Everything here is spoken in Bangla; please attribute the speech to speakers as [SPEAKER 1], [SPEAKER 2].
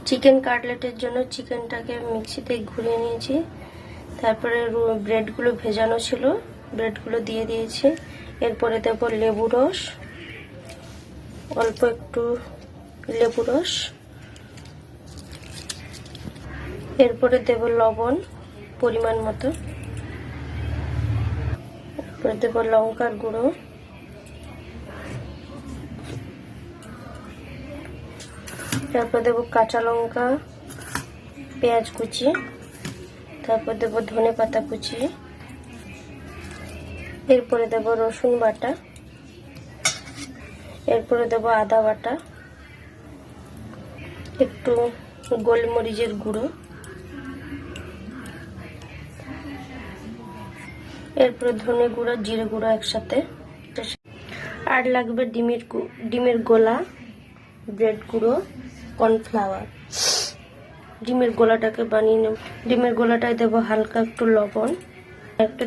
[SPEAKER 1] চিকেন কাটলেটের জন্য চিকেনটাকে মিক্সিতে ঘুরিয়ে নিয়েছি, তারপরে ব্রেডগুলো ভেজানো ছিল, ব্রেডগুলো দিয়ে দিয়েছি। এরপরে দেব লেবু রস, অল্প একটু লেবু রস, এরপরে দেব লবণ পরিমাণ মতো, এরপরে দেব লঙ্কার গুঁড়ো, তারপর দেব কাঁচা লঙ্কা, পেঁয়াজ কুচি, তারপর দেব ধনেপাতা কুচি, এরপরে দেব রসুন বাটা, এরপরে দেব আদা বাটা, একটু গোলমরিচের গুঁড়ো, এরপরে ধনে গুঁড়ো, জিরে গুঁড়ো একসাথে, আর লাগবে ডিমের গোলা, ব্রেড গুঁড়ো, কর্নফ্লাওয়ার। ডিমের গোলাটাকে বানিয়ে নেব। ডিমের গোলাটায় দেব হালকা একটু লবণ, একটু